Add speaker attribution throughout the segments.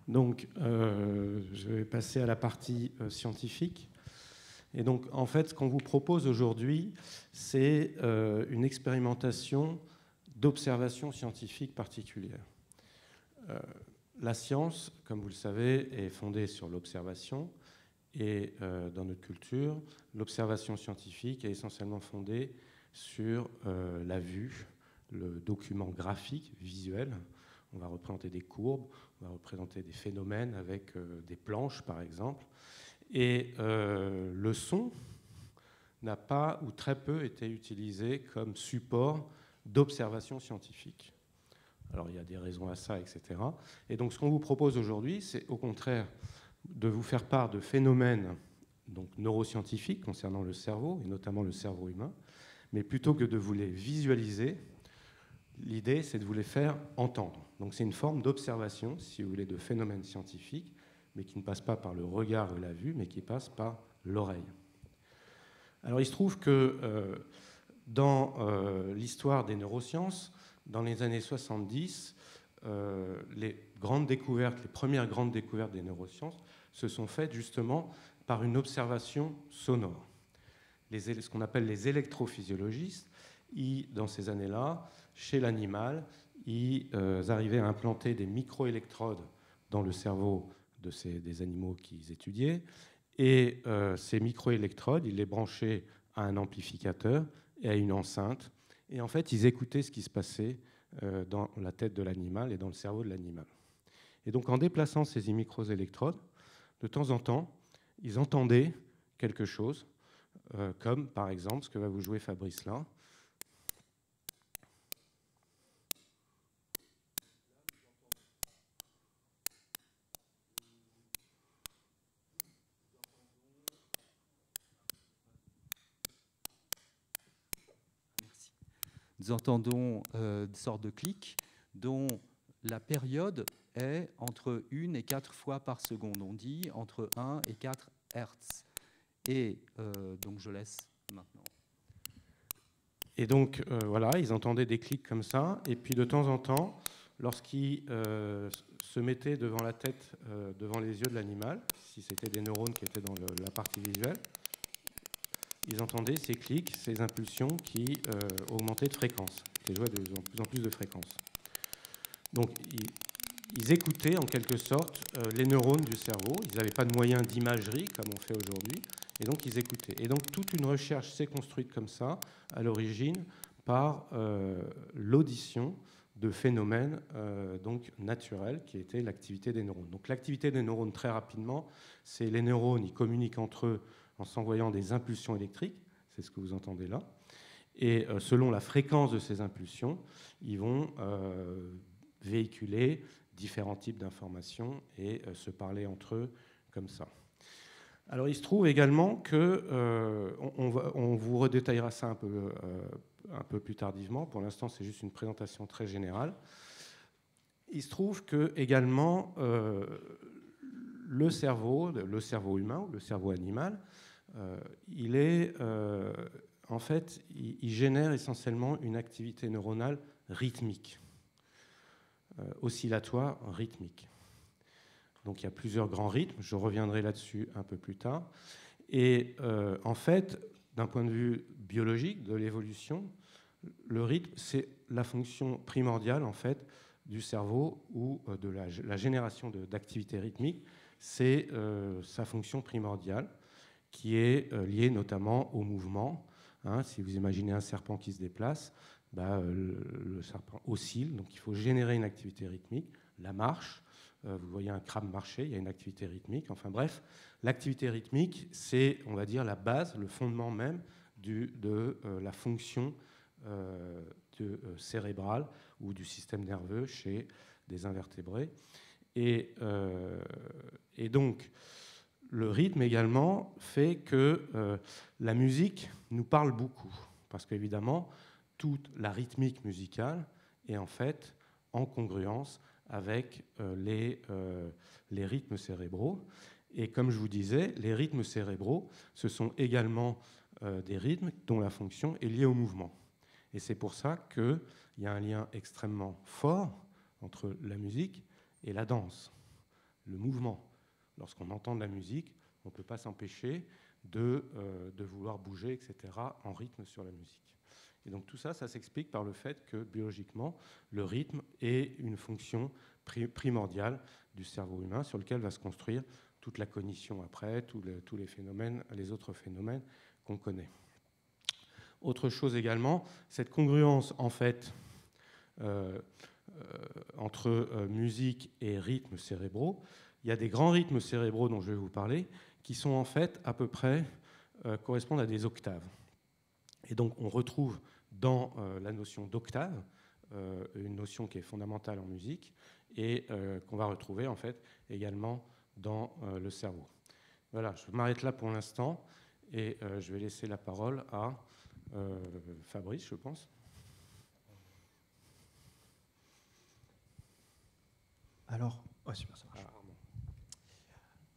Speaker 1: Donc, je vais passer à la partie scientifique. Et donc, en fait, ce qu'on vous propose aujourd'hui, c'est une expérimentation d'observation scientifique particulière. La science, comme vous le savez, est fondée sur l'observation. Et dans notre culture, l'observation scientifique est essentiellement fondée sur la vue, le document graphique, visuel. On va représenter des courbes, on va représenter des phénomènes avec des planches, par exemple. Et le son n'a pas ou très peu été utilisé comme support d'observation scientifique. Alors, il y a des raisons à ça, etc. Et donc, ce qu'on vous propose aujourd'hui, c'est au contraire de vous faire part de phénomènes donc, neuroscientifiques concernant le cerveau, et notamment le cerveau humain, mais plutôt que de vous les visualiser, l'idée, c'est de vous les faire entendre. Donc, c'est une forme d'observation, si vous voulez, de phénomènes scientifiques, mais qui ne passe pas par le regard ou la vue, mais qui passe par l'oreille. Alors, il se trouve que dans l'histoire des neurosciences, dans les années 70, les grandes découvertes, les premières grandes découvertes des neurosciences se sont faites justement par une observation sonore. Ce qu'on appelle les électrophysiologistes, dans ces années-là, chez l'animal, ils arrivaient à implanter des microélectrodes dans le cerveau des animaux qu'ils étudiaient. Et ces microélectrodes, ils les branchaient à un amplificateur et à une enceinte. Et en fait, ils écoutaient ce qui se passait dans la tête de l'animal et dans le cerveau de l'animal. Et donc, en déplaçant ces microélectrodes, de temps en temps, ils entendaient quelque chose, comme par exemple ce que va vous jouer Fabrice là.
Speaker 2: Nous entendons des sortes de clics dont la période est entre 1 et 4 fois par seconde. On dit entre 1 et 4 Hertz. Et donc je laisse maintenant.
Speaker 1: Et donc voilà, ils entendaient des clics comme ça. Et puis de temps en temps, lorsqu'ils se mettaient devant la tête, devant les yeux de l'animal, si c'était des neurones qui étaient dans la partie visuelle, ils entendaient ces clics, ces impulsions qui augmentaient de fréquence, qui jouaient de plus en plus de fréquence. Donc, ils écoutaient en quelque sorte les neurones du cerveau. Ils n'avaient pas de moyens d'imagerie comme on fait aujourd'hui, et donc ils écoutaient. Et donc, toute une recherche s'est construite comme ça, à l'origine, par l'audition de phénomènes donc naturels, qui étaient l'activité des neurones. Donc, l'activité des neurones, très rapidement, c'est les neurones, ils communiquent entre eux en s'envoyant des impulsions électriques, c'est ce que vous entendez là, et selon la fréquence de ces impulsions, ils vont véhiculer différents types d'informations et se parler entre eux comme ça. Alors il se trouve également que, on vous redétaillera ça un peu plus tardivement, pour l'instant c'est juste une présentation très générale. Il se trouve que également le cerveau humain ou le cerveau animal, en fait, il génère essentiellement une activité neuronale rythmique, oscillatoire rythmique. Donc il y a plusieurs grands rythmes, je reviendrai là-dessus un peu plus tard. Et en fait, d'un point de vue biologique, de l'évolution, le rythme, c'est la fonction primordiale en fait, du cerveau ou de la génération d'activité rythmique. C'est sa fonction primordiale qui est liée notamment au mouvement. Si vous imaginez un serpent qui se déplace, le serpent oscille, donc il faut générer une activité rythmique. La marche, vous voyez un crabe marcher, il y a une activité rythmique. Enfin bref, l'activité rythmique, c'est, on va dire, la base, le fondement même de la fonction cérébrale ou du système nerveux chez des invertébrés. Et donc, le rythme également fait que la musique nous parle beaucoup, parce qu'évidemment, toute la rythmique musicale est en fait en congruence avec les rythmes cérébraux. Et comme je vous disais, les rythmes cérébraux, ce sont également des rythmes dont la fonction est liée au mouvement. Et c'est pour ça qu'il y a un lien extrêmement fort entre la musique et la danse. le mouvement. Lorsqu'on entend de la musique, on ne peut pas s'empêcher de vouloir bouger, etc., en rythme sur la musique. Et donc tout ça, ça s'explique par le fait que biologiquement, le rythme est une fonction primordiale du cerveau humain sur lequel va se construire toute la cognition après, tous les phénomènes, les autres phénomènes qu'on connaît. Autre chose également, cette congruence en fait entre musique et rythmes cérébraux. Il y a des grands rythmes cérébraux dont je vais vous parler qui sont en fait à peu près correspondent à des octaves. Et donc on retrouve dans la notion d'octave une notion qui est fondamentale en musique et qu'on va retrouver en fait également dans le cerveau. Voilà, je m'arrête là pour l'instant et je vais laisser la parole à Fabrice, je pense.
Speaker 3: Alors, super, ça marche.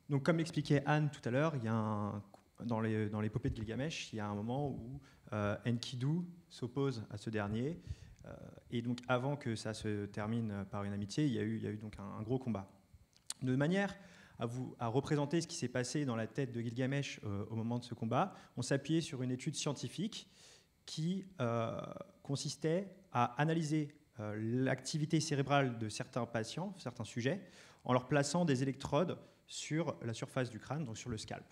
Speaker 3: Donc, comme l'expliquait Anne tout à l'heure, il y a dans l'épopée de Gilgamesh, il y a un moment où Enkidu s'oppose à ce dernier. Et donc, avant que ça se termine par une amitié, il y a eu donc un gros combat. De manière à représenter ce qui s'est passé dans la tête de Gilgamesh au moment de ce combat, on s'appuyait sur une étude scientifique qui consistait à analyser l'activité cérébrale de certains patients, certains sujets, en leur plaçant des électrodes sur la surface du crâne, donc sur le scalp.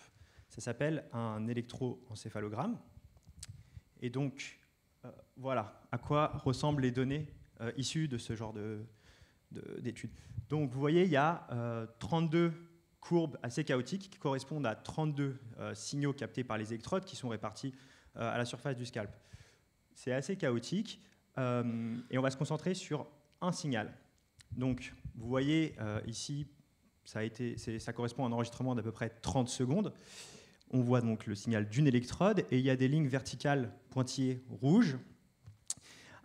Speaker 3: Ça s'appelle un électroencéphalogramme. Et donc, voilà à quoi ressemblent les données issues de ce genre d'études. Donc, vous voyez, il y a 32 courbes assez chaotiques qui correspondent à 32 signaux captés par les électrodes qui sont répartis à la surface du scalp. C'est assez chaotique et on va se concentrer sur un signal. Donc, vous voyez ici, ça correspond à un enregistrement d'à peu près 30 secondes. On voit donc le signal d'une électrode et il y a des lignes verticales pointillées rouges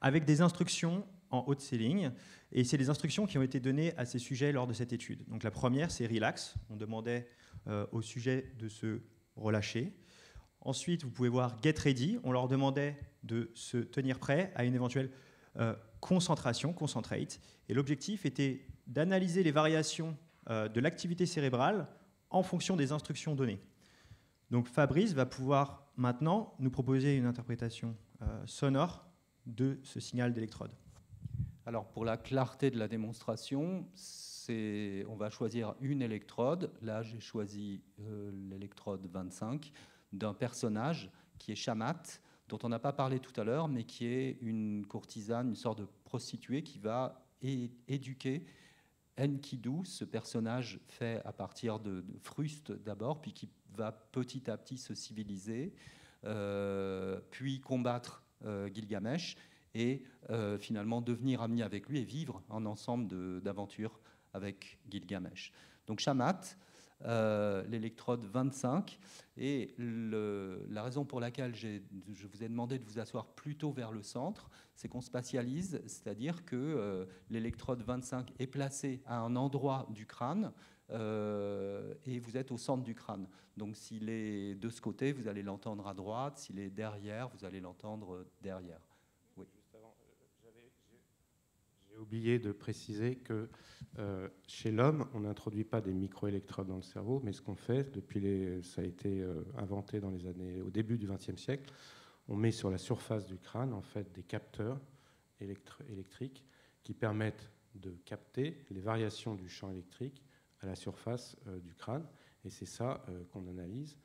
Speaker 3: avec des instructions en haut de ces lignes. Et c'est les instructions qui ont été données à ces sujets lors de cette étude. Donc la première, c'est relax. On demandait au sujet de se relâcher. Ensuite, vous pouvez voir get ready. On leur demandait de se tenir prêt à une éventuelle concentration, concentrate. Et l'objectif était d'analyser les variations de l'activité cérébrale en fonction des instructions données. Donc Fabrice va pouvoir maintenant nous proposer une interprétation sonore de ce signal d'électrode.
Speaker 2: Alors pour la clarté de la démonstration, on va choisir une électrode. Là, j'ai choisi l'électrode 25 d'un personnage qui est Shamat, dont on n'a pas parlé tout à l'heure, mais qui est une courtisane, une sorte de prostituée qui va éduquer Enkidu, ce personnage fait à partir de frustes d'abord, puis qui va petit à petit se civiliser, puis combattre Gilgamesh et finalement devenir ami avec lui et vivre un ensemble d'aventures avec Gilgamesh. Donc Shamat, l'électrode 25, et la raison pour laquelle je vous ai demandé de vous asseoir plutôt vers le centre, c'est qu'on spatialise, c'est-à-dire que l'électrode 25 est placée à un endroit du crâne et vous êtes au centre du crâne. Donc s'il est de ce côté, vous allez l'entendre à droite, s'il est derrière, vous allez l'entendre derrière. Oui.
Speaker 1: Juste avant, j'ai oublié de préciser que chez l'homme, on n'introduit pas des microélectrodes dans le cerveau, mais ce qu'on fait, ça a été inventé au début du XXe siècle, on met sur la surface du crâne en fait, des capteurs électriques qui permettent de capter les variations du champ électrique à la surface du crâne. Et c'est ça qu'on analyse.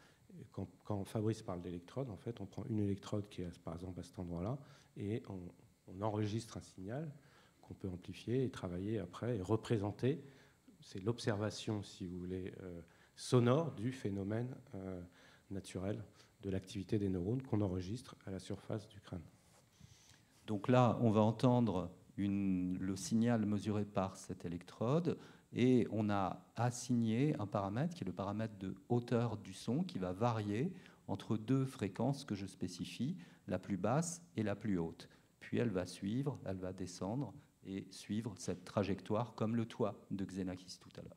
Speaker 1: Quand Fabrice parle d'électrode, en fait, on prend une électrode qui est par exemple à cet endroit-là et on enregistre un signal qu'on peut amplifier et travailler après et représenter. C'est l'observation, si vous voulez, sonore du phénomène naturel de l'activité des neurones qu'on enregistre à la surface du crâne.
Speaker 2: Donc là, on va entendre le signal mesuré par cette électrode et on a assigné un paramètre qui est le paramètre de hauteur du son qui va varier entre deux fréquences que je spécifie, la plus basse et la plus haute. Puis elle va suivre, elle va descendre et suivre cette trajectoire comme le toit de Xenakis tout à l'heure.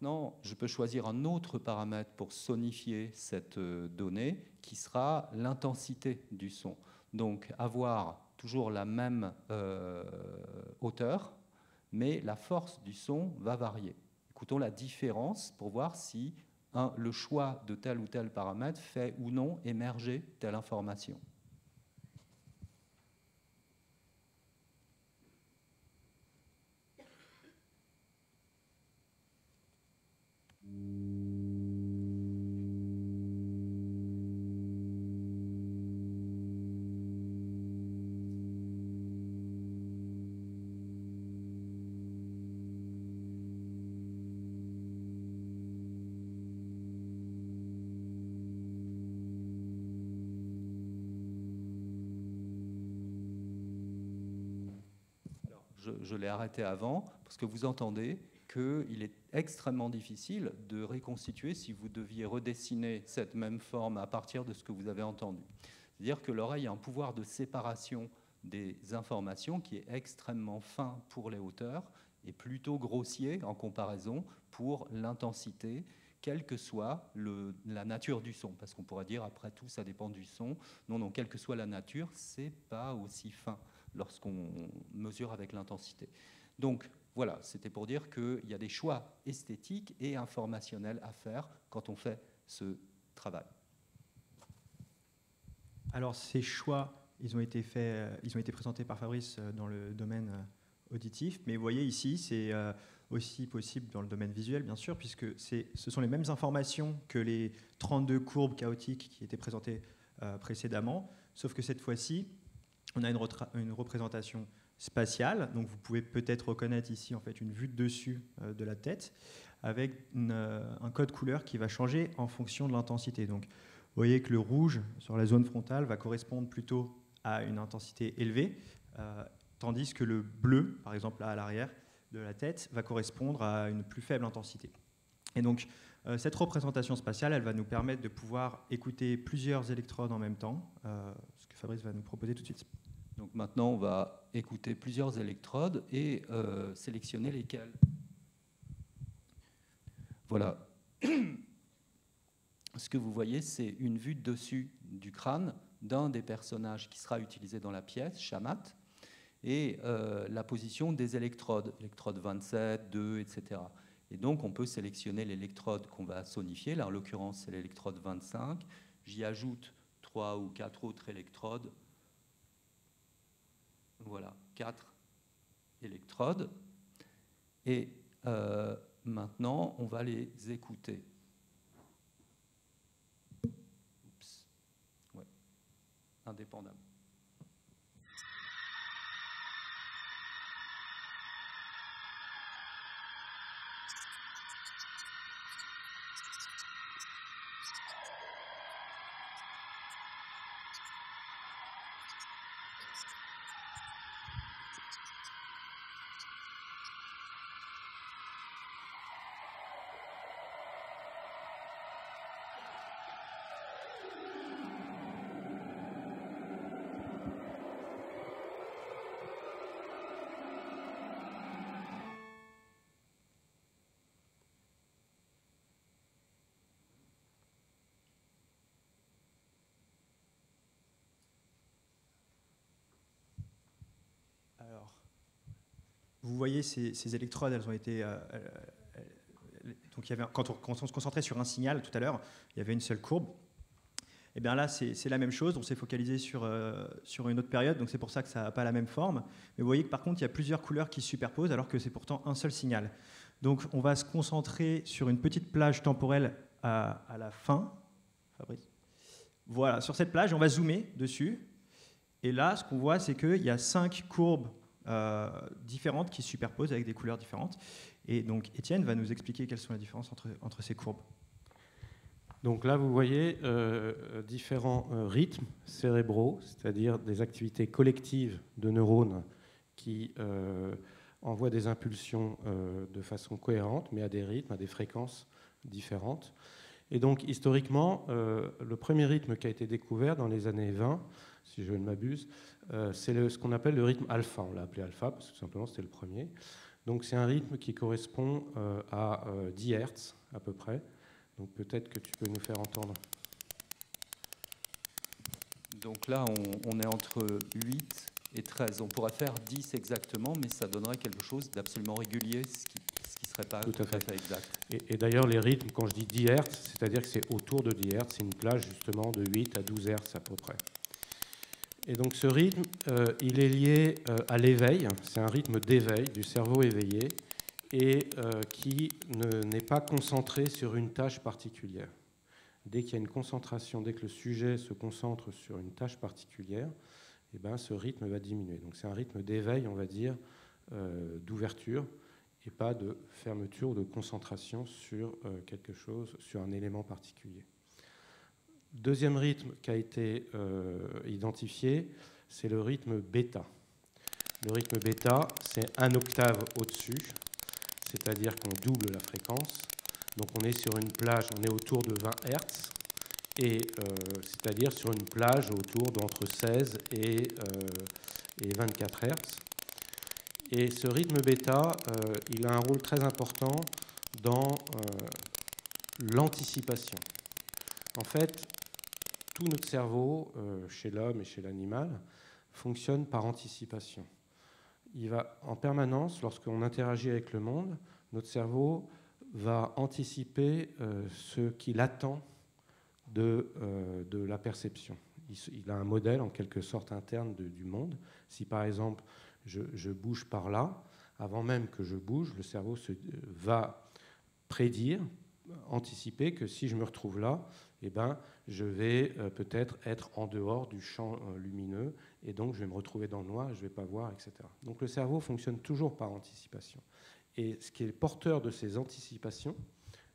Speaker 2: Maintenant, je peux choisir un autre paramètre pour sonifier cette donnée, qui sera l'intensité du son. Donc, avoir toujours la même hauteur, mais la force du son va varier. Écoutons la différence pour voir si le choix de tel ou tel paramètre fait ou non émerger telle information. Je l'ai arrêté avant, parce que vous entendez qu'il est extrêmement difficile de reconstituer si vous deviez redessiner cette même forme à partir de ce que vous avez entendu. C'est-à-dire que l'oreille a un pouvoir de séparation des informations qui est extrêmement fin pour les hauteurs et plutôt grossier en comparaison pour l'intensité, quelle que soit la nature du son. Parce qu'on pourrait dire, après tout, ça dépend du son. Non, quelle que soit la nature, c'est pas aussi fin lorsqu'on mesure avec l'intensité. Donc voilà, c'était pour dire qu'il y a des choix esthétiques et informationnels à faire quand on fait ce travail.
Speaker 3: Alors ces choix, ils ont été présentés par Fabrice dans le domaine auditif, mais vous voyez ici, c'est aussi possible dans le domaine visuel, bien sûr, puisque ce sont les mêmes informations que les 32 courbes chaotiques qui étaient présentées précédemment, sauf que cette fois-ci, on a une représentation spatiale, donc vous pouvez peut-être reconnaître ici en fait une vue de dessus de la tête, avec un code couleur qui va changer en fonction de l'intensité. Donc, vous voyez que le rouge sur la zone frontale va correspondre plutôt à une intensité élevée, tandis que le bleu, par exemple là à l'arrière de la tête, va correspondre à une plus faible intensité. Et donc, cette représentation spatiale, elle va nous permettre de pouvoir écouter plusieurs électrodes en même temps, ce que Fabrice va nous proposer tout de suite.
Speaker 2: Donc maintenant, on va écouter plusieurs électrodes et sélectionner lesquelles. Voilà. Ce que vous voyez, c'est une vue de dessus du crâne d'un des personnages qui sera utilisé dans la pièce, Shamat, et la position des électrodes, électrode 27, 2, etc. Et donc, on peut sélectionner l'électrode qu'on va sonifier. Là, en l'occurrence, c'est l'électrode 25. J'y ajoute 3 ou 4 autres électrodes. Voilà, 4 électrodes. Et maintenant, on va les écouter. Oups. Ouais. Indépendamment.
Speaker 3: Alors, vous voyez ces électrodes, elles ont été... donc il y avait, quand on se concentrait sur un signal tout à l'heure, il y avait une seule courbe. Et bien là, c'est la même chose. On s'est focalisé sur une autre période, donc c'est pour ça que ça n'a pas la même forme. Mais vous voyez que par contre, il y a plusieurs couleurs qui se superposent, alors que c'est pourtant un seul signal. Donc on va se concentrer sur une petite plage temporelle à la fin. Fabrice. Voilà, sur cette plage, on va zoomer dessus. Et là, ce qu'on voit, c'est qu'il y a 5 courbes différentes qui se superposent avec des couleurs différentes. Et donc, Étienne va nous expliquer quelles sont les différences entre ces courbes.
Speaker 1: Donc là, vous voyez différents rythmes cérébraux, c'est-à-dire des activités collectives de neurones qui envoient des impulsions de façon cohérente, mais à des rythmes, à des fréquences différentes. Et donc, historiquement, le premier rythme qui a été découvert dans les années 20, si je ne m'abuse, c'est ce qu'on appelle le rythme alpha. On l'a appelé alpha parce que tout simplement c'était le premier. Donc c'est un rythme qui correspond à 10 Hertz à peu près. Donc peut-être que tu peux nous faire entendre.
Speaker 2: Donc là, on est entre 8 et 13. On pourrait faire 10 exactement, mais ça donnerait quelque chose d'absolument régulier, ce qui ne serait pas tout à fait exact.
Speaker 1: Et d'ailleurs, les rythmes, quand je dis 10 Hz, c'est-à-dire que c'est autour de 10 Hz, c'est une plage justement de 8 à 12 Hz à peu près. Et donc ce rythme, il est lié à l'éveil, c'est un rythme d'éveil du cerveau éveillé et qui n'est pas concentré sur une tâche particulière. Dès qu'il y a une concentration, dès que le sujet se concentre sur une tâche particulière, eh ben, ce rythme va diminuer. Donc c'est un rythme d'éveil, on va dire, d'ouverture, et pas de fermeture ou de concentration sur quelque chose, sur un élément particulier. Deuxième rythme qui a été identifié, c'est le rythme bêta. Le rythme bêta, c'est 1 octave au-dessus, c'est-à-dire qu'on double la fréquence. Donc on est sur une plage, on est autour de 20 Hz, et c'est-à-dire sur une plage autour d'entre 16 et 24 Hz. Et ce rythme bêta, il a un rôle très important dans l'anticipation. En fait, tout notre cerveau, chez l'homme et chez l'animal, fonctionne par anticipation. Il va en permanence, lorsqu'on interagit avec le monde, notre cerveau va anticiper ce qu'il attend de la perception. Il a un modèle en quelque sorte interne du monde. Si par exemple je bouge par là, avant même que je bouge, le cerveau va prédire, anticiper que si je me retrouve là, eh ben, je vais peut-être être en dehors du champ lumineux et donc je vais me retrouver dans le noir et je ne vais pas voir, etc. Donc le cerveau fonctionne toujours par anticipation. Et ce qui est porteur de ces anticipations,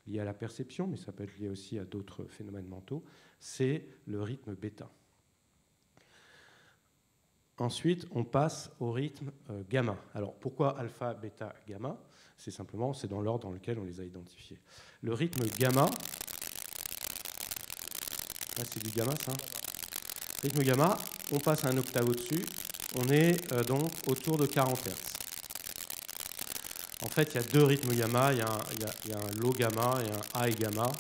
Speaker 1: liées à la perception, mais ça peut être lié aussi à d'autres phénomènes mentaux, c'est le rythme bêta. Ensuite, on passe au rythme gamma. Alors, pourquoi alpha, bêta, gamma? C'est simplement, c'est dans l'ordre dans lequel on les a identifiés. Le rythme gamma, ah, c'est du gamma ça. Rythme gamma, on passe à 1 octave au-dessus, on est donc autour de 40 Hz. En fait, il y a 2 rythmes gamma, il y a un low gamma et un high gamma.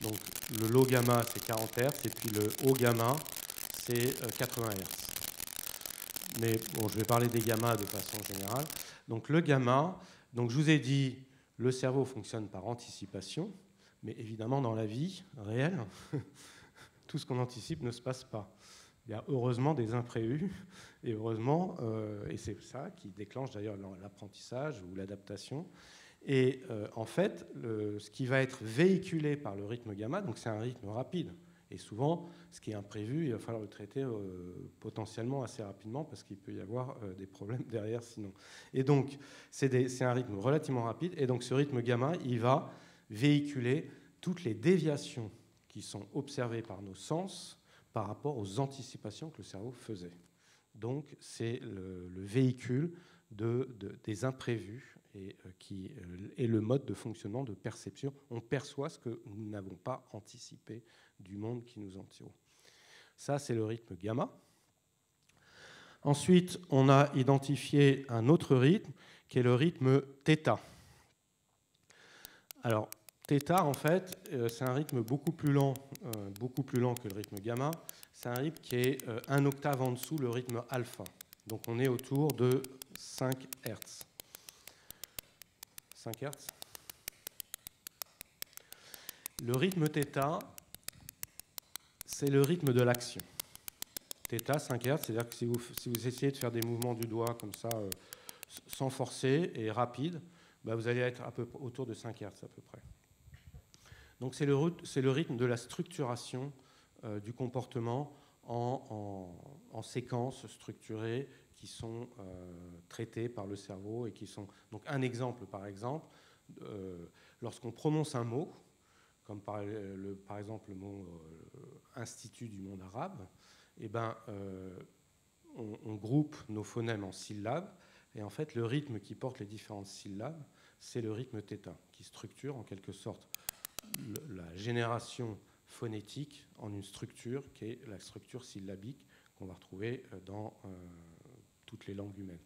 Speaker 1: Donc le low gamma, c'est 40 Hz, et puis le haut gamma, c'est 80 Hz. Mais bon, je vais parler des gammas de façon générale. Donc le gamma, donc je vous ai dit, le cerveau fonctionne par anticipation, mais évidemment dans la vie réelle, tout ce qu'on anticipe ne se passe pas. Il y a heureusement des imprévus, et heureusement, et c'est ça qui déclenche d'ailleurs l'apprentissage ou l'adaptation. Et en fait, ce qui va être véhiculé par le rythme gamma, donc c'est un rythme rapide. Et souvent, ce qui est imprévu, il va falloir le traiter potentiellement assez rapidement parce qu'il peut y avoir des problèmes derrière sinon. Et donc, c'est un rythme relativement rapide. Et donc, ce rythme gamma, il va véhiculer toutes les déviations qui sont observées par nos sens par rapport aux anticipations que le cerveau faisait. Donc, c'est le véhicule des imprévus et qui est le mode de fonctionnement de perception. On perçoit ce que nous n'avons pas anticipé du monde qui nous entoure. Ça, c'est le rythme gamma. Ensuite, on a identifié un autre rythme qui est le rythme θ. Alors, θ, en fait, c'est un rythme beaucoup plus lent que le rythme gamma. C'est un rythme qui est 1 octave en dessous le rythme alpha. Donc, on est autour de 5 Hz. 5 Hz. Le rythme θ, c'est le rythme de l'action. θ, 5 Hz, c'est-à-dire que si vous essayez de faire des mouvements du doigt comme ça, sans forcer et rapide, bah vous allez être autour de 5 Hz à peu près. Donc c'est le rythme de la structuration du comportement en séquences structurées qui sont traitées par le cerveau et qui sont... Donc un exemple, par exemple, lorsqu'on prononce un mot, comme par exemple le mot Institut du monde arabe, eh ben, on groupe nos phonèmes en syllabes, et en fait le rythme qui porte les différentes syllabes, c'est le rythme θ, qui structure en quelque sorte la génération phonétique en une structure qui est la structure syllabique qu'on va retrouver dans toutes les langues humaines.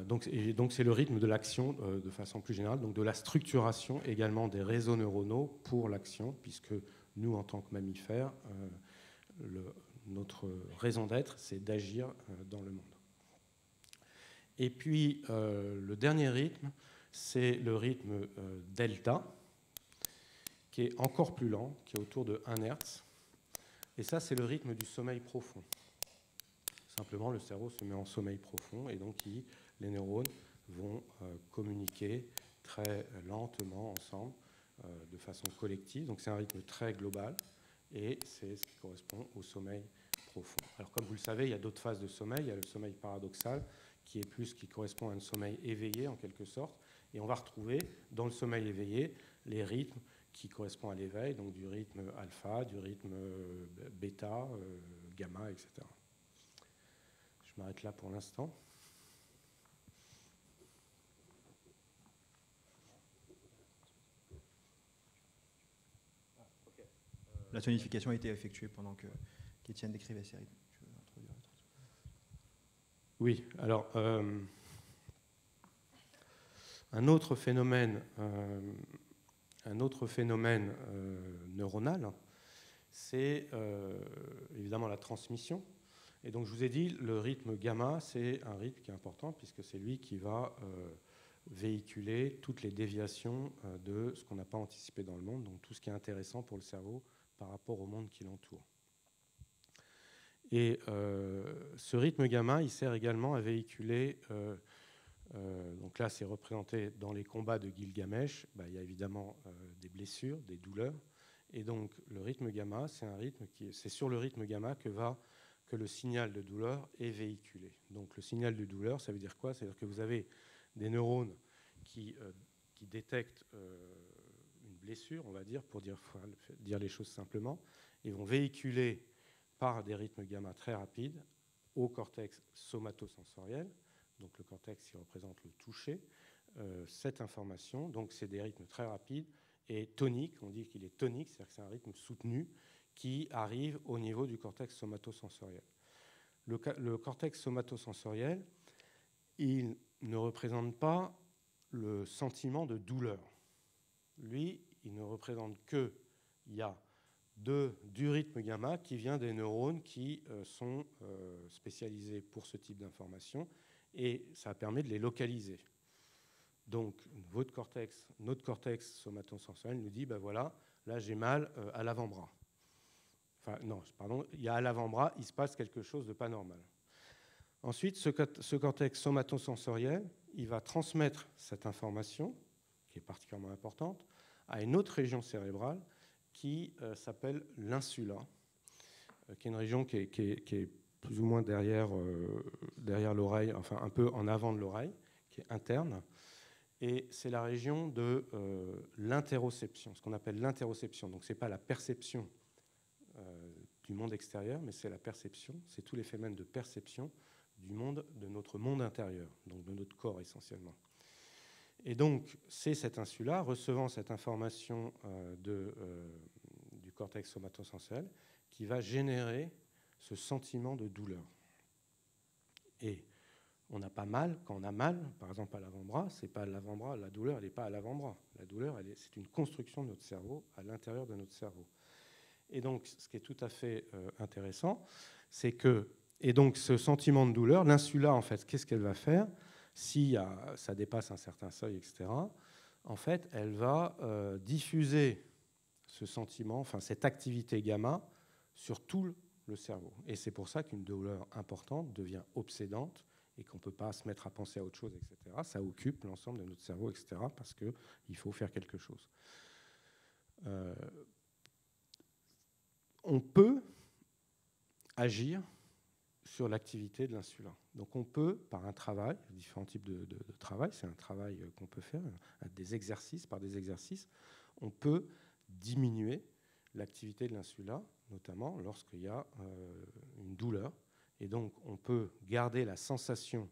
Speaker 1: Donc c'est le rythme de l'action de façon plus générale, donc de la structuration également des réseaux neuronaux pour l'action, puisque nous, en tant que mammifères, notre raison d'être, c'est d'agir dans le monde. Et puis, le dernier rythme, c'est le rythme delta, qui est encore plus lent, qui est autour de 1 Hertz. Et ça, c'est le rythme du sommeil profond. Simplement, le cerveau se met en sommeil profond, et donc les neurones vont communiquer très lentement ensemble, de façon collective. Donc c'est un rythme très global, et c'est ce qui correspond au sommeil profond. Alors comme vous le savez, il y a d'autres phases de sommeil. Il y a le sommeil paradoxal, qui correspond à un sommeil éveillé en quelque sorte, et on va retrouver dans le sommeil éveillé les rythmes qui correspondent à l'éveil, donc du rythme alpha, du rythme bêta, gamma, etc. Je m'arrête là pour l'instant.
Speaker 3: La tonification a été effectuée pendant qu'Étienne décrivait ces rythmes.
Speaker 1: Oui, alors un autre phénomène neuronal, c'est évidemment la transmission. Et donc je vous ai dit, le rythme gamma, c'est un rythme qui est important puisque c'est lui qui va véhiculer toutes les déviations de ce qu'on n'a pas anticipé dans le monde, donc tout ce qui est intéressant pour le cerveau par rapport au monde qui l'entoure. Et ce rythme gamma, il sert également à véhiculer, donc là c'est représenté dans les combats de Gilgamesh, il y a évidemment des blessures, des douleurs, et donc le rythme gamma, c'est sur le rythme gamma que le signal de douleur est véhiculé. Donc le signal de douleur, ça veut dire quoi? C'est-à-dire que vous avez des neurones qui détectent une blessure, on va dire, pour dire les choses simplement, et vont véhiculer par des rythmes gamma très rapides au cortex somatosensoriel, donc le cortex qui représente le toucher, cette information. Donc c'est des rythmes très rapides et toniques, on dit qu'il est tonique, c'est-à-dire que c'est un rythme soutenu qui arrive au niveau du cortex somatosensoriel. Le cortex somatosensoriel, il ne représente pas le sentiment de douleur. Lui, il ne représente qu'il y a du rythme gamma qui vient des neurones qui sont spécialisés pour ce type d'information, et ça permet de les localiser. Donc notre cortex somatosensoriel nous dit, voilà, là j'ai mal à l'avant-bras. Enfin non, pardon, il y a à l'avant-bras, il se passe quelque chose de pas normal. Ensuite, ce cortex somatosensoriel, il va transmettre cette information, qui est particulièrement importante, à une autre région cérébrale qui s'appelle l'insula, qui est une région qui est plus ou moins derrière l'oreille, enfin un peu en avant de l'oreille, qui est interne. Et c'est la région de l'interoception, ce qu'on appelle l'interoception. Donc ce n'est pas la perception du monde extérieur, mais c'est la perception, c'est tous les phénomènes de perception de notre monde intérieur, donc de notre corps essentiellement. Et donc, c'est cette insula, recevant cette information du cortex somatosensoriel, qui va générer ce sentiment de douleur. Et on n'a pas mal, quand on a mal, par exemple à l'avant-bras, c'est pas l'avant-bras, la douleur, elle n'est pas à l'avant-bras. La douleur, c'est une construction de notre cerveau, à l'intérieur de notre cerveau. Et donc, ce qui est tout à fait intéressant, c'est que, et donc ce sentiment de douleur, l'insula, en fait, qu'est-ce qu'elle va faire? Si ça dépasse un certain seuil, etc., en fait, elle va diffuser ce sentiment, enfin cette activité gamma, sur tout le cerveau. Et c'est pour ça qu'une douleur importante devient obsédante et qu'on ne peut pas se mettre à penser à autre chose, etc. Ça occupe l'ensemble de notre cerveau, etc., parce qu'il faut faire quelque chose. On peut agir sur l'activité de l'insula. Donc on peut, par un travail, différents types de travail, c'est un travail qu'on peut faire, des exercices, par des exercices, on peut diminuer l'activité de l'insula, notamment lorsqu'il y a une douleur. Et donc on peut garder la sensation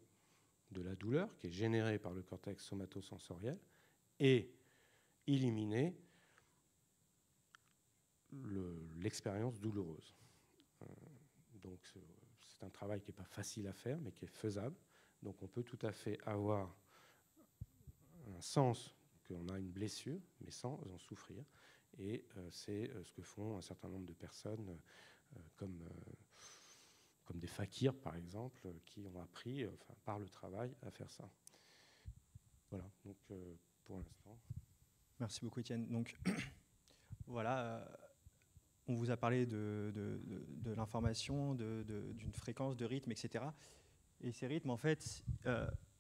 Speaker 1: de la douleur qui est générée par le cortex somatosensoriel et éliminer l'expérience douloureuse. Donc c'est un travail qui n'est pas facile à faire, mais qui est faisable. Donc on peut tout à fait avoir un sens qu'on a une blessure, mais sans en souffrir. Et c'est ce que font un certain nombre de personnes, comme des fakirs, par exemple, qui ont appris, par le travail, à faire ça. Voilà, donc pour l'instant.
Speaker 3: Merci beaucoup, Étienne. Donc, voilà, on vous a parlé de l'information, d'une fréquence, de rythme, etc. Et ces rythmes, en fait,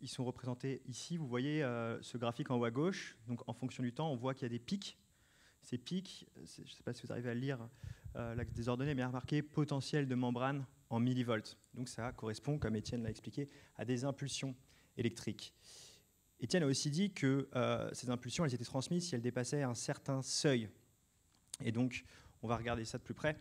Speaker 3: ils sont représentés ici. Vous voyez ce graphique en haut à gauche. Donc, en fonction du temps, on voit qu'il y a des pics. Ces pics, je ne sais pas si vous arrivez à lire l'axe des ordonnées, mais marqué potentiel de membrane en millivolts. Donc, ça correspond, comme Étienne l'a expliqué, à des impulsions électriques. Étienne a aussi dit que ces impulsions, elles étaient transmises si elles dépassaient un certain seuil. Et donc, on va regarder ça de plus près.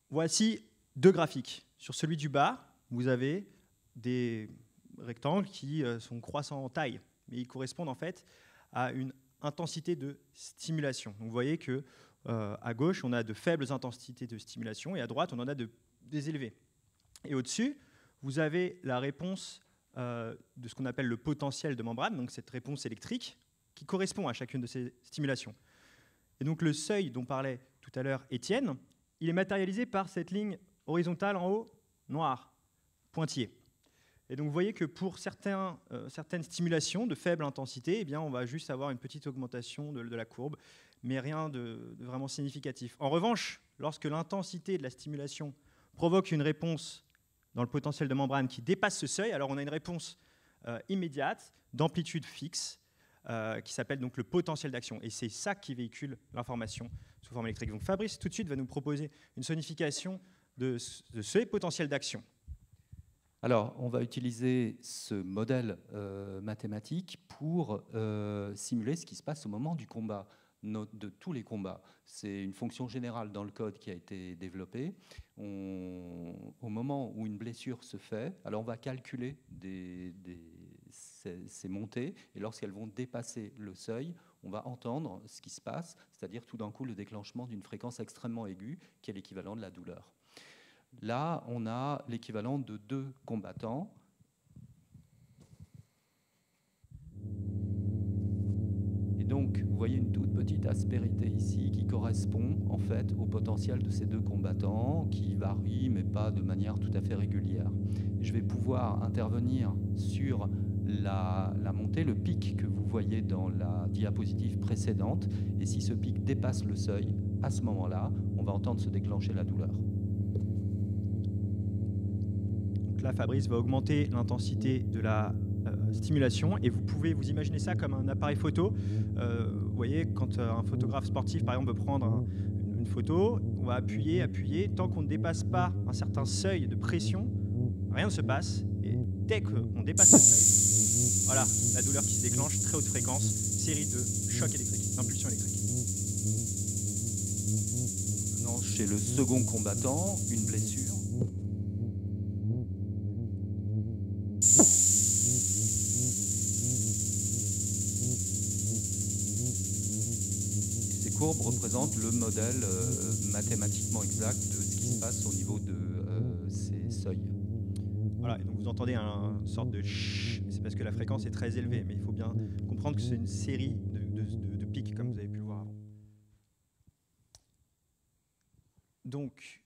Speaker 3: Voici deux graphiques. Sur celui du bas, vous avez des rectangles qui sont croissants en taille, mais ils correspondent en fait à une intensité de stimulation. Donc, vous voyez que à gauche, on a de faibles intensités de stimulation et à droite, on en a des élevées. Et au-dessus, vous avez la réponse de ce qu'on appelle le potentiel de membrane, donc cette réponse électrique qui correspond à chacune de ces stimulations. Et donc le seuil dont parlait tout à l'heure Étienne, il est matérialisé par cette ligne horizontale en haut, noire, pointillée. Et donc vous voyez que pour certaines stimulations de faible intensité, eh bien, on va juste avoir une petite augmentation de la courbe, mais rien de vraiment significatif. En revanche, lorsque l'intensité de la stimulation provoque une réponse dans le potentiel de membrane qui dépasse ce seuil, alors on a une réponse immédiate d'amplitude fixe qui s'appelle donc le potentiel d'action. Et c'est ça qui véhicule l'information sous forme électrique. Donc Fabrice, tout de suite, va nous proposer une sonnification de ce potentiel d'action.
Speaker 2: Alors, on va utiliser ce modèle mathématique pour simuler ce qui se passe au moment du combat, de tous les combats. C'est une fonction générale dans le code qui a été développée. Au moment où une blessure se fait, alors on va calculer ces montées, et lorsqu'elles vont dépasser le seuil, on va entendre ce qui se passe, c'est-à-dire tout d'un coup le déclenchement d'une fréquence extrêmement aiguë, qui est l'équivalent de la douleur. Là, on a l'équivalent de 2 combattants. Et donc, vous voyez une toute petite aspérité ici qui correspond en fait au potentiel de ces 2 combattants qui varie, mais pas de manière tout à fait régulière. Je vais pouvoir intervenir sur la montée, le pic que vous voyez dans la diapositive précédente. Et si ce pic dépasse le seuil, à ce moment-là, on va entendre se déclencher la douleur.
Speaker 3: Donc là, Fabrice va augmenter l'intensité de la stimulation et vous pouvez vous imaginer ça comme un appareil photo. Vous voyez, quand un photographe sportif, par exemple, veut prendre une photo, on va appuyer, tant qu'on ne dépasse pas un certain seuil de pression, rien ne se passe. Et dès qu'on dépasse le seuil, voilà, la douleur qui se déclenche, très haute fréquence, série de chocs électriques, d'impulsions électriques.
Speaker 2: Maintenant, chez le second combattant, une blessure. Ces courbes représentent le modèle mathématiquement exact de ce qui se passe au niveau de ces seuils.
Speaker 3: Voilà, et donc vous entendez une sorte de ch, c'est parce que la fréquence est très élevée, mais il faut bien comprendre que c'est une série de pics, comme vous avez pu le voir avant. Donc,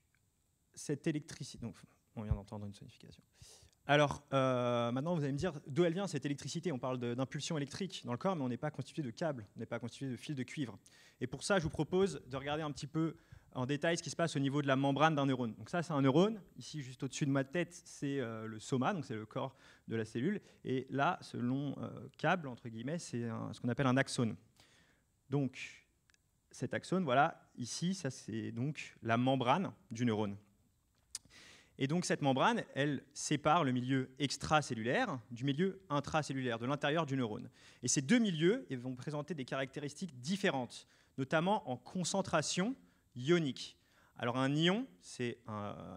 Speaker 3: cette électricité, donc, on vient d'entendre une sonnification. Alors, maintenant, vous allez me dire d'où elle vient cette électricité. On parle d'impulsion électrique dans le corps, mais on n'est pas constitué de câbles, on n'est pas constitué de fils de cuivre. Et pour ça, je vous propose de regarder un petit peu en détail ce qui se passe au niveau de la membrane d'un neurone. Donc ça, c'est un neurone. Ici, juste au-dessus de ma tête, c'est le soma, donc c'est le corps de la cellule. Et là, ce long câble, entre guillemets, c'est ce qu'on appelle un axone. Donc, cet axone, voilà, ici, ça c'est donc la membrane du neurone. Et donc cette membrane, elle sépare le milieu extracellulaire du milieu intracellulaire, de l'intérieur du neurone. Et ces deux milieux vont présenter des caractéristiques différentes, notamment en concentration ionique. Alors un ion, c'est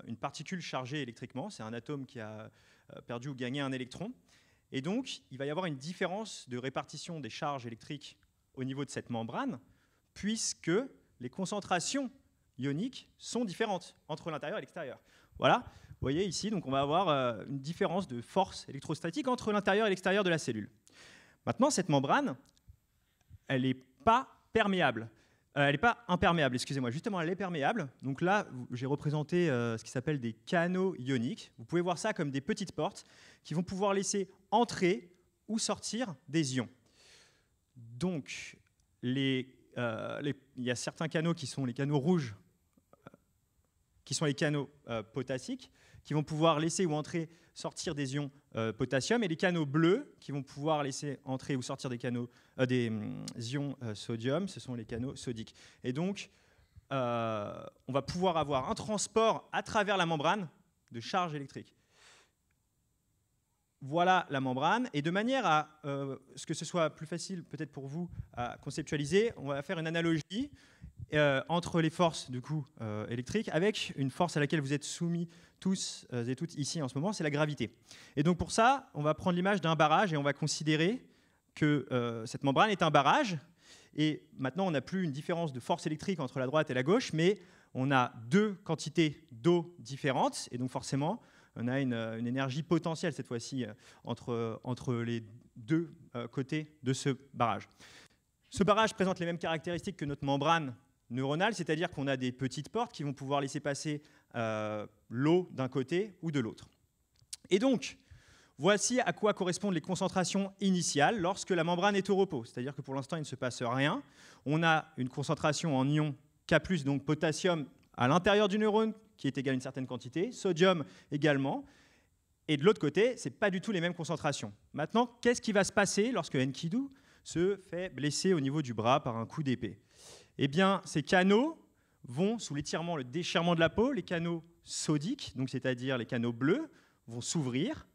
Speaker 3: une particule chargée électriquement, c'est un atome qui a perdu ou gagné un électron. Et donc il va y avoir une différence de répartition des charges électriques au niveau de cette membrane, puisque les concentrations ioniques sont différentes entre l'intérieur et l'extérieur. Voilà, voyez ici, donc on va avoir une différence de force électrostatique entre l'intérieur et l'extérieur de la cellule. Maintenant, cette membrane, elle n'est pas perméable. Elle n'est pas imperméable, excusez-moi. Justement, elle est perméable. Donc là, j'ai représenté ce qui s'appelle des canaux ioniques. Vous pouvez voir ça comme des petites portes qui vont pouvoir laisser entrer ou sortir des ions. Donc, il y a certains canaux qui sont les canaux rouges, qui sont les canaux potassiques, qui vont pouvoir laisser ou entrer, sortir des ions potassium, et les canaux bleus qui vont pouvoir laisser entrer ou sortir des ions sodium, ce sont les canaux sodiques. Et donc, on va pouvoir avoir un transport à travers la membrane de charge électrique. Voilà la membrane, et de manière à ce que ce soit plus facile peut-être pour vous à conceptualiser, on va faire une analogie entre les forces du coup, électriques avec une force à laquelle vous êtes soumis tous et toutes ici en ce moment, c'est la gravité. Et donc pour ça, on va prendre l'image d'un barrage et on va considérer que cette membrane est un barrage. Et maintenant, on n'a plus une différence de force électrique entre la droite et la gauche, mais on a deux quantités d'eau différentes. Et donc forcément, on a une énergie potentielle cette fois-ci entre les deux côtés de ce barrage. Ce barrage présente les mêmes caractéristiques que notre membrane neuronale, c'est-à-dire qu'on a des petites portes qui vont pouvoir laisser passer l'eau d'un côté ou de l'autre. Et donc, voici à quoi correspondent les concentrations initiales lorsque la membrane est au repos. C'est-à-dire que pour l'instant, il ne se passe rien. On a une concentration en ion K+, donc potassium, à l'intérieur du neurone, qui est égal à une certaine quantité, sodium également. Et de l'autre côté, ce n'est pas du tout les mêmes concentrations. Maintenant, qu'est-ce qui va se passer lorsque Enkidu se fait blesser au niveau du bras par un coup d'épée? Eh bien, ces canaux vont, sous l'étirement, le déchirement de la peau, les canaux sodiques, donc c'est-à-dire les canaux bleus, vont s'ouvrir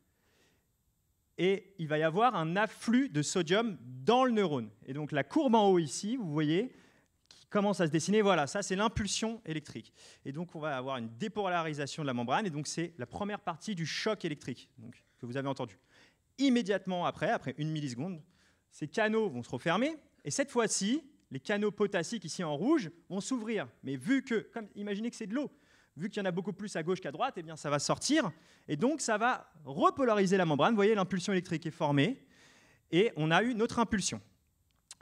Speaker 3: et il va y avoir un afflux de sodium dans le neurone. Et donc la courbe en haut ici, vous voyez, qui commence à se dessiner, voilà, ça c'est l'impulsion électrique. Et donc on va avoir une dépolarisation de la membrane, et donc c'est la première partie du choc électrique donc, que vous avez entendu. Immédiatement après 1 milliseconde, ces canaux vont se refermer, et cette fois-ci, les canaux potassiques ici en rouge vont s'ouvrir. Mais vu que, imaginez que c'est de l'eau, vu qu'il y en a beaucoup plus à gauche qu'à droite, eh bien ça va sortir, et donc ça va repolariser la membrane. Vous voyez, l'impulsion électrique est formée, et on a eu notre impulsion.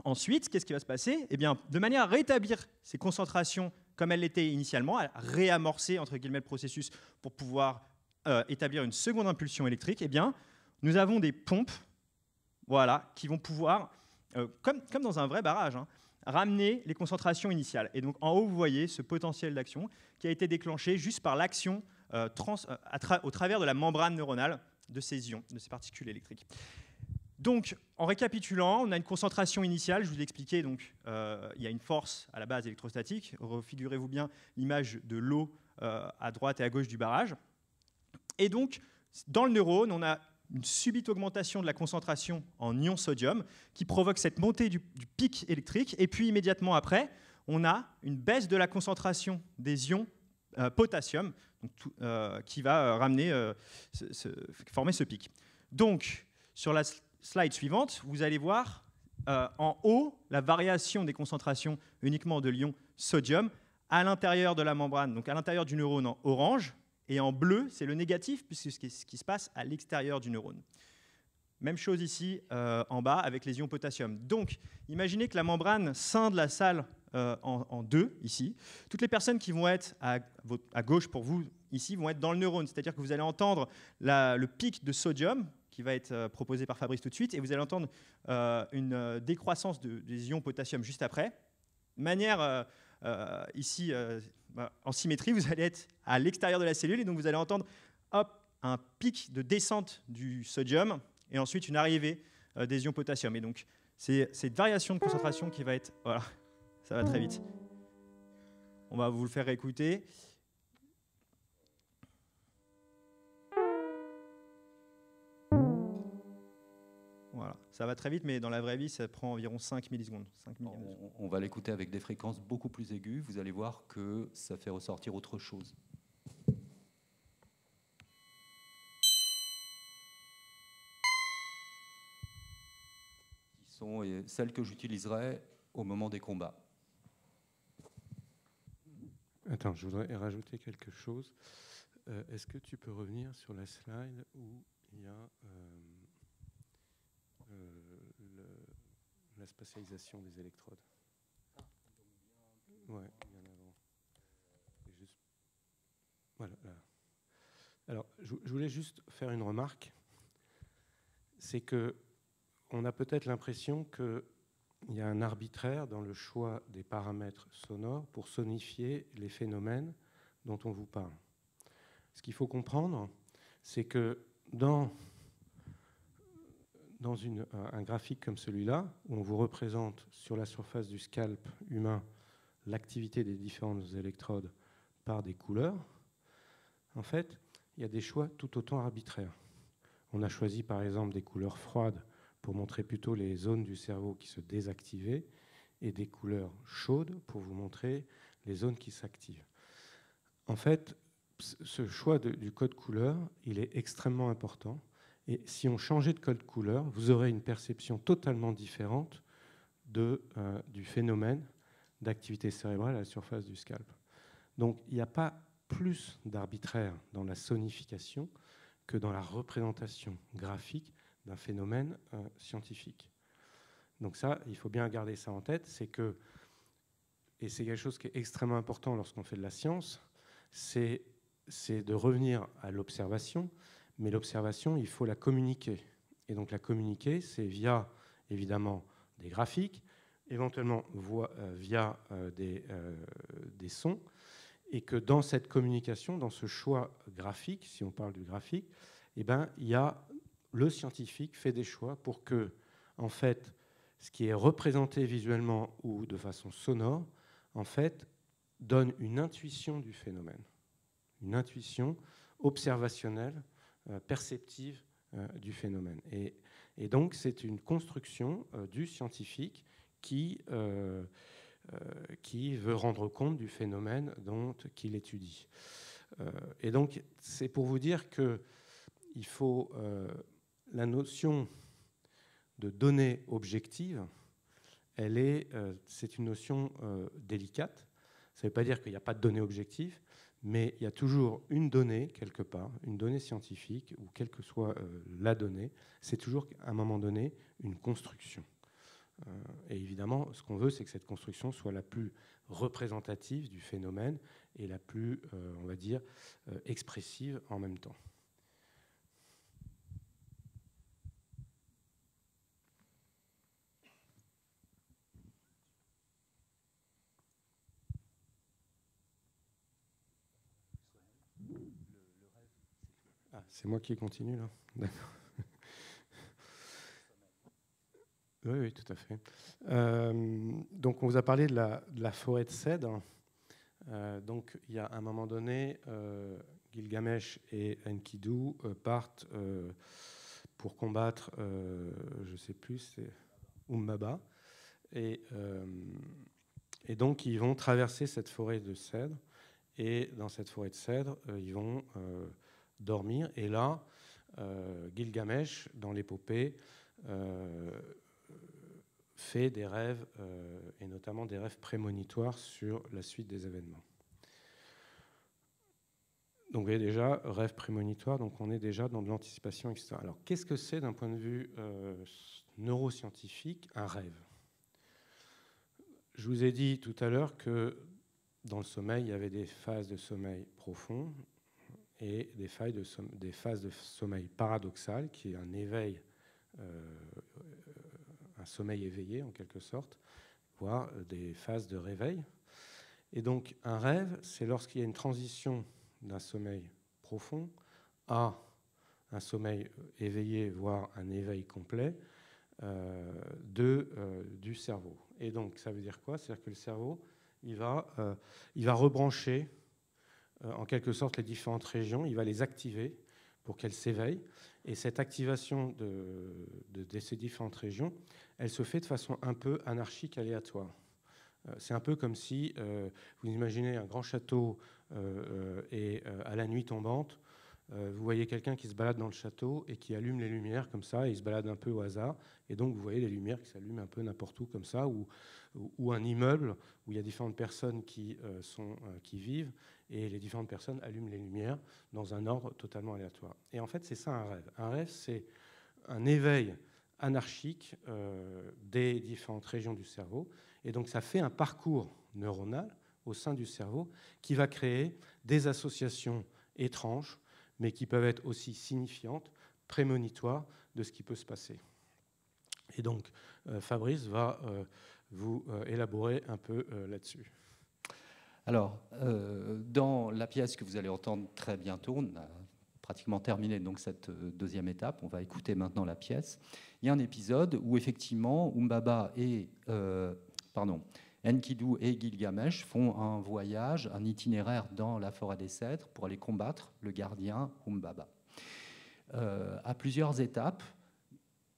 Speaker 3: Ensuite, qu'est-ce qui va se passer? Eh bien, de manière à rétablir ces concentrations comme elles l'étaient initialement, à réamorcer entre guillemets le processus pour pouvoir établir une seconde impulsion électrique, eh bien, nous avons des pompes, voilà, qui vont pouvoir, comme dans un vrai barrage, ramener les concentrations initiales. Et donc en haut, vous voyez ce potentiel d'action qui a été déclenché juste par l'action au travers de la membrane neuronale de ces ions, de ces particules électriques. Donc, en récapitulant, on a une concentration initiale, je vous l'ai expliqué, donc il y a une force à la base électrostatique. Refigurez-vous bien l'image de l'eau à droite et à gauche du barrage. Et donc, dans le neurone, on a une subite augmentation de la concentration en ion sodium qui provoque cette montée du pic électrique. Et puis, immédiatement après, on a une baisse de la concentration des ions potassium donc, qui va former ce pic. Donc, sur la slide suivante, vous allez voir en haut la variation des concentrations uniquement de l'ion sodium à l'intérieur de la membrane, donc à l'intérieur du neurone en orange, et en bleu, c'est le négatif, puisque c'est ce qui se passe à l'extérieur du neurone. Même chose ici en bas avec les ions potassium. Donc, imaginez que la membrane scinde la salle en deux, ici. Toutes les personnes qui vont être à gauche pour vous, ici, vont être dans le neurone. C'est-à-dire que vous allez entendre le pic de sodium qui va être proposé par Fabrice tout de suite, et vous allez entendre une décroissance des ions potassium juste après. De manière ici, en symétrie, vous allez être à l'extérieur de la cellule, et donc vous allez entendre hop, un pic de descente du sodium, et ensuite une arrivée des ions potassium. Et donc, c'est cette variation de concentration qui va être... Voilà, ça va très vite. On va vous le faire réécouter. Voilà, ça va très vite, mais dans la vraie vie, ça prend environ 5 millisecondes.
Speaker 2: On va l'écouter avec des fréquences beaucoup plus aiguës. Vous allez voir que ça fait ressortir autre chose. Qui sont celles que j'utiliserai au moment des combats.
Speaker 1: Attends, je voudrais rajouter quelque chose. Est-ce que tu peux revenir sur la slide où il y a la spatialisation des électrodes? Oui, bien avant. Voilà, là. Alors, je voulais juste faire une remarque. C'est qu'on a peut-être l'impression qu'il y a un arbitraire dans le choix des paramètres sonores pour sonifier les phénomènes dont on vous parle. Ce qu'il faut comprendre, c'est que dans un graphique comme celui-là, où on vous représente sur la surface du scalp humain l'activité des différentes électrodes par des couleurs, en fait, il y a des choix tout autant arbitraires. On a choisi par exemple des couleurs froides pour montrer plutôt les zones du cerveau qui se désactivaient et des couleurs chaudes pour vous montrer les zones qui s'activent. En fait, ce choix du code couleur, il est extrêmement important. Et si on changeait de code couleur, vous aurez une perception totalement différente du phénomène d'activité cérébrale à la surface du scalp. Donc il n'y a pas plus d'arbitraire dans la sonification que dans la représentation graphique d'un phénomène scientifique. Donc ça, il faut bien garder ça en tête, c'est que, et c'est quelque chose qui est extrêmement important lorsqu'on fait de la science, c'est de revenir à l'observation, mais l'observation, il faut la communiquer. Et donc la communiquer, c'est via, évidemment, des graphiques, éventuellement via des sons, et que dans cette communication, dans ce choix graphique, si on parle du graphique, eh ben, il y a le scientifique fait des choix pour que, en fait, ce qui est représenté visuellement ou de façon sonore, en fait, donne une intuition du phénomène, une intuition observationnelle, perceptive du phénomène. Et donc, c'est une construction du scientifique qui veut rendre compte du phénomène qu'il étudie. Et donc, c'est pour vous dire qu'il faut la notion de données objectives, c'est une notion délicate. Ça ne veut pas dire qu'il n'y a pas de données objectives, mais il y a toujours une donnée quelque part, une donnée scientifique, ou quelle que soit la donnée, c'est toujours à un moment donné une construction. Et évidemment, ce qu'on veut, c'est que cette construction soit la plus représentative du phénomène et la plus, on va dire, expressive en même temps. Ah, c'est moi qui continue là. D'accord. Oui, oui, tout à fait. Donc, on vous a parlé de la forêt de cèdre. Donc, il y a un moment donné, Gilgamesh et Enkidu partent pour combattre, je ne sais plus, c'est Ummaba. Et donc, ils vont traverser cette forêt de cèdre. Et dans cette forêt de cèdre, ils vont dormir. Et là, Gilgamesh, dans l'épopée, fait des rêves, et notamment des rêves prémonitoires sur la suite des événements. Donc vous voyez déjà, rêve prémonitoire, donc on est déjà dans de l'anticipation, etc. Alors qu'est-ce que c'est d'un point de vue neuroscientifique, un rêve? Je vous ai dit tout à l'heure que dans le sommeil, il y avait des phases de sommeil profond et des phases de sommeil paradoxal, qui est un éveil, un sommeil éveillé en quelque sorte, voire des phases de réveil. Et donc un rêve, c'est lorsqu'il y a une transition d'un sommeil profond à un sommeil éveillé, voire un éveil complet du cerveau. Et donc ça veut dire quoi? C'est-à-dire que le cerveau, il va rebrancher en quelque sorte les différentes régions, il va les activer pour qu'elles s'éveillent. Et cette activation de ces différentes régions, elle se fait de façon un peu anarchique, aléatoire. C'est un peu comme si vous imaginez un grand château et à la nuit tombante, vous voyez quelqu'un qui se balade dans le château et qui allume les lumières comme ça, et il se balade un peu au hasard, et donc vous voyez les lumières qui s'allument un peu n'importe où comme ça, ou un immeuble où il y a différentes personnes qui vivent, et les différentes personnes allument les lumières dans un ordre totalement aléatoire. Et en fait, c'est ça un rêve. Un rêve, c'est un éveil anarchique des différentes régions du cerveau. Et donc, ça fait un parcours neuronal au sein du cerveau qui va créer des associations étranges, mais qui peuvent être aussi signifiantes, prémonitoires de ce qui peut se passer. Et donc, Fabrice va vous élaborer un peu là-dessus.
Speaker 2: Alors, dans la pièce que vous allez entendre très bientôt, on a pratiquement terminé donc cette deuxième étape, on va écouter maintenant la pièce. Il y a un épisode où effectivement Humbaba et Enkidu et Gilgamesh font un voyage, un itinéraire dans la forêt des cèdres pour aller combattre le gardien Humbaba. À plusieurs étapes,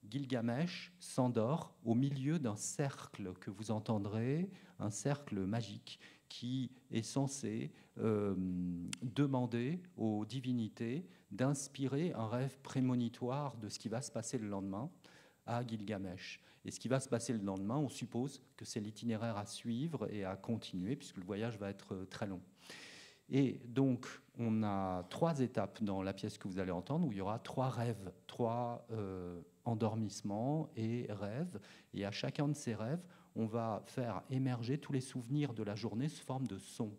Speaker 2: Gilgamesh s'endort au milieu d'un cercle que vous entendrez, un cercle magique qui est censé demander aux divinités d'inspirer un rêve prémonitoire de ce qui va se passer le lendemain à Gilgamesh. Et ce qui va se passer le lendemain, on suppose que c'est l'itinéraire à suivre et à continuer, puisque le voyage va être très long. Et donc, on a 3 étapes dans la pièce que vous allez entendre, où il y aura 3 rêves, 3 endormissements et rêves. Et à chacun de ces rêves, on va faire émerger tous les souvenirs de la journée sous forme de sons.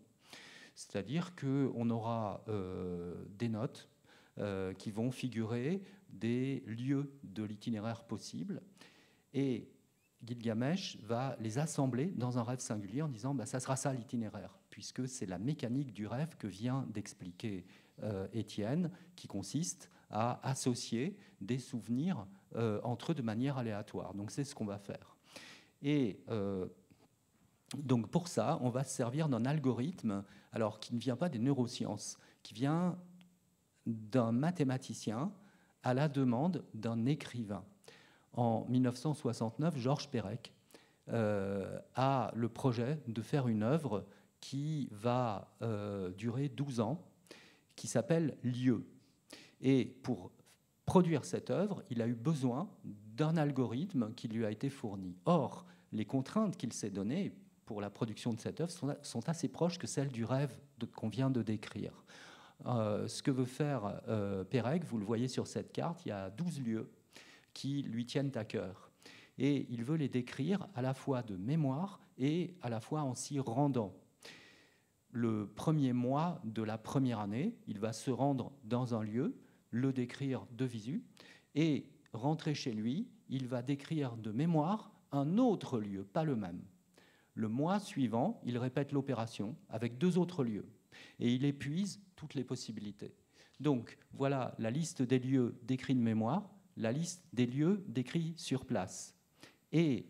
Speaker 2: C'est-à-dire qu'on aura des notes qui vont figurer des lieux de l'itinéraire possible. Et Gilgamesh va les assembler dans un rêve singulier en disant ça sera ça l'itinéraire, puisque c'est la mécanique du rêve que vient d'expliquer Étienne, qui consiste à associer des souvenirs entre eux de manière aléatoire. Donc c'est ce qu'on va faire. Et donc pour ça, on va se servir d'un algorithme, alors qui ne vient pas des neurosciences, qui vient d'un mathématicien à la demande d'un écrivain. En 1969, Georges Perec a le projet de faire une œuvre qui va durer 12 ans, qui s'appelle Lieu. Et pour produire cette œuvre, il a eu besoin d'un algorithme qui lui a été fourni. Or, les contraintes qu'il s'est données pour la production de cette œuvre sont assez proches que celles du rêve qu'on vient de décrire. Ce que veut faire Perec, vous le voyez sur cette carte, il y a 12 lieux qui lui tiennent à cœur. Et il veut les décrire à la fois de mémoire et à la fois en s'y rendant. Le premier mois de la première année, il va se rendre dans un lieu, le décrire de visu, et rentrer chez lui, il va décrire de mémoire un autre lieu, pas le même. Le mois suivant, il répète l'opération avec 2 autres lieux, et il épuise toutes les possibilités. Donc, voilà la liste des lieux décrits de mémoire, la liste des lieux décrits sur place. Et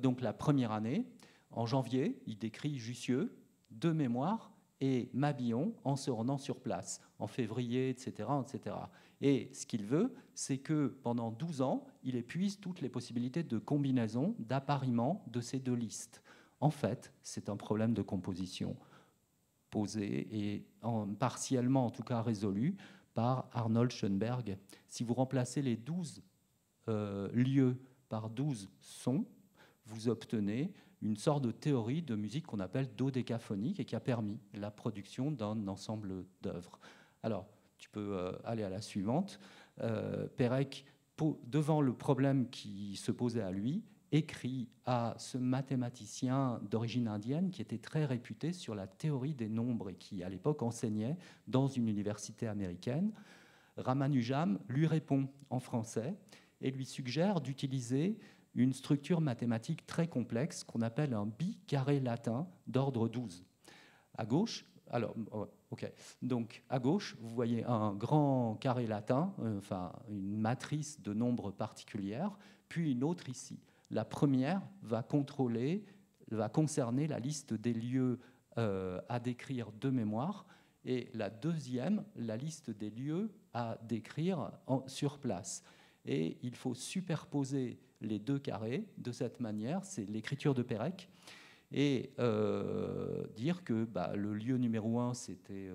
Speaker 2: donc la première année, en janvier, il décrit Jussieu, de mémoire, et Mabillon en se rendant sur place, en février, etc., etc. Et ce qu'il veut, c'est que pendant 12 ans, il épuise toutes les possibilités de combinaison, d'appariement de ces 2 listes. En fait, c'est un problème de composition posé et partiellement, en tout cas, résolu par Arnold Schoenberg. Si vous remplacez les 12 lieux par 12 sons, vous obtenez une sorte de théorie de musique qu'on appelle dodécaphonique et qui a permis la production d'un ensemble d'œuvres. Alors, tu peux aller à la suivante. Perec, devant le problème qui se posait à lui, écrit à ce mathématicien d'origine indienne qui était très réputé sur la théorie des nombres et qui, à l'époque, enseignait dans une université américaine. Ramanujam lui répond en français et lui suggère d'utiliser une structure mathématique très complexe qu'on appelle un bicarré latin d'ordre 12. À gauche, alors, ok. Donc, à gauche, vous voyez un grand carré latin, enfin une matrice de nombres particulières, puis une autre ici. La première va concerner la liste des lieux à décrire de mémoire, et la deuxième, la liste des lieux à décrire sur place. Et il faut superposer les 2 carrés de cette manière, c'est l'écriture de Perec, et dire que le lieu numéro 1, c'était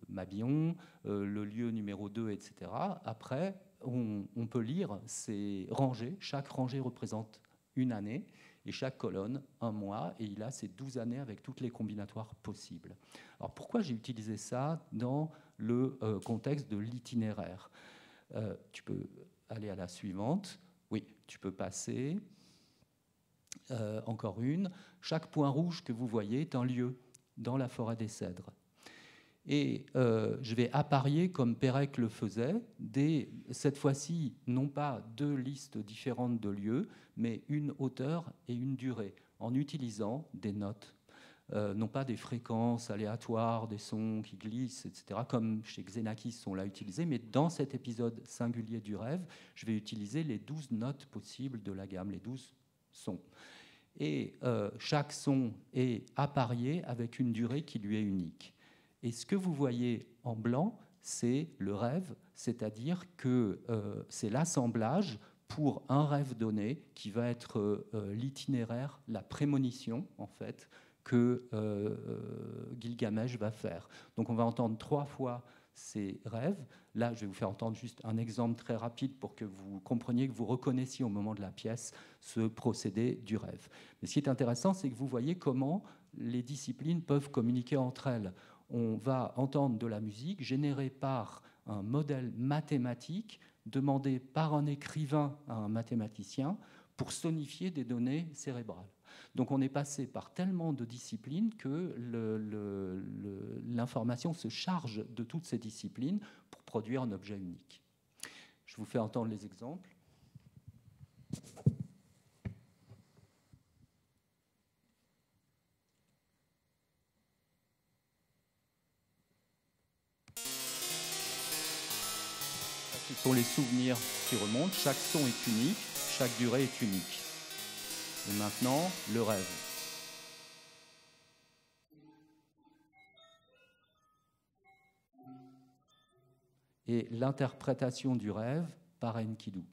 Speaker 2: Mabillon, le lieu numéro 2, etc. Après, on peut lire ces rangées, chaque rangée représente une année, et chaque colonne, 1 mois, et il a ces 12 années avec toutes les combinatoires possibles. Alors pourquoi j'ai utilisé ça dans le contexte de l'itinéraire? Tu peux aller à la suivante. Oui, tu peux passer. Encore une. Chaque point rouge que vous voyez est un lieu dans la forêt des cèdres. Et je vais apparier comme Pérec le faisait, cette fois-ci, non pas 2 listes différentes de lieux, mais une hauteur et une durée, en utilisant des notes. Non pas des fréquences aléatoires, des sons qui glissent, etc., comme chez Xenakis on l'a utilisé, mais dans cet épisode singulier du rêve, je vais utiliser les 12 notes possibles de la gamme, les 12 sons. Et chaque son est apparié avec une durée qui lui est unique. Et ce que vous voyez en blanc, c'est le rêve, c'est-à-dire que c'est l'assemblage pour un rêve donné qui va être l'itinéraire, la prémonition, en fait, que Gilgamesh va faire. Donc on va entendre 3 fois ces rêves. Là, je vais vous faire entendre juste un exemple très rapide pour que vous compreniez, que vous reconnaissiez au moment de la pièce ce procédé du rêve. Mais ce qui est intéressant, c'est que vous voyez comment les disciplines peuvent communiquer entre elles. On va entendre de la musique générée par un modèle mathématique demandé par un écrivain à un mathématicien pour sonifier des données cérébrales. Donc on est passé par tellement de disciplines que l'information se charge de toutes ces disciplines pour produire un objet unique. Je vous fais entendre les exemples. Ce sont les souvenirs qui remontent. Chaque son est unique, chaque durée est unique. Et maintenant, le rêve. Et l'interprétation du rêve par Enkidu.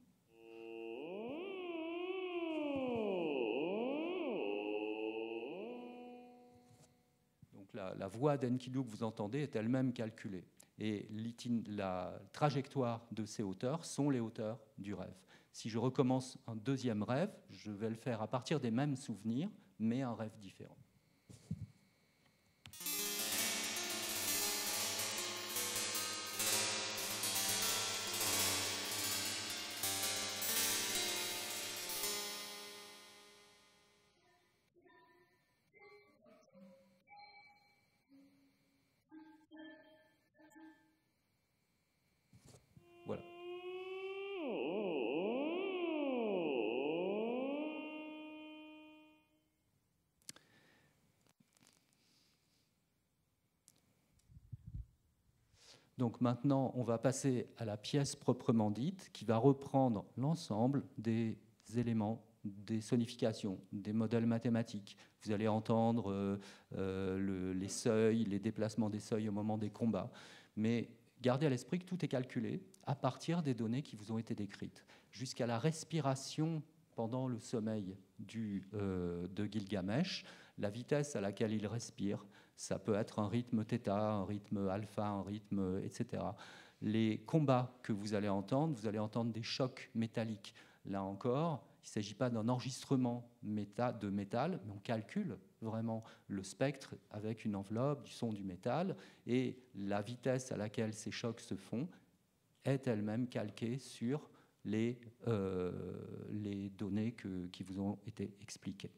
Speaker 2: Donc la voix d'Enkidu que vous entendez est elle-même calculée. Et la trajectoire de ces hauteurs sont les hauteurs du rêve. Si je recommence un deuxième rêve, je vais le faire à partir des mêmes souvenirs, mais un rêve différent. Voilà. Donc maintenant, on va passer à la pièce proprement dite, qui va reprendre l'ensemble des éléments, des sonifications, des modèles mathématiques. Vous allez entendre les seuils, les déplacements des seuils au moment des combats. Mais gardez à l'esprit que tout est calculé à partir des données qui vous ont été décrites, jusqu'à la respiration pendant le sommeil de Gilgamesh, la vitesse à laquelle il respire. Ça peut être un rythme θ, un rythme alpha, un rythme, etc. Les combats que vous allez entendre des chocs métalliques. Là encore, il ne s'agit pas d'un enregistrement de métal, mais on calcule vraiment le spectre avec une enveloppe, du son du métal, et la vitesse à laquelle ces chocs se font est elle-même calquée sur les données qui vous ont été expliquées.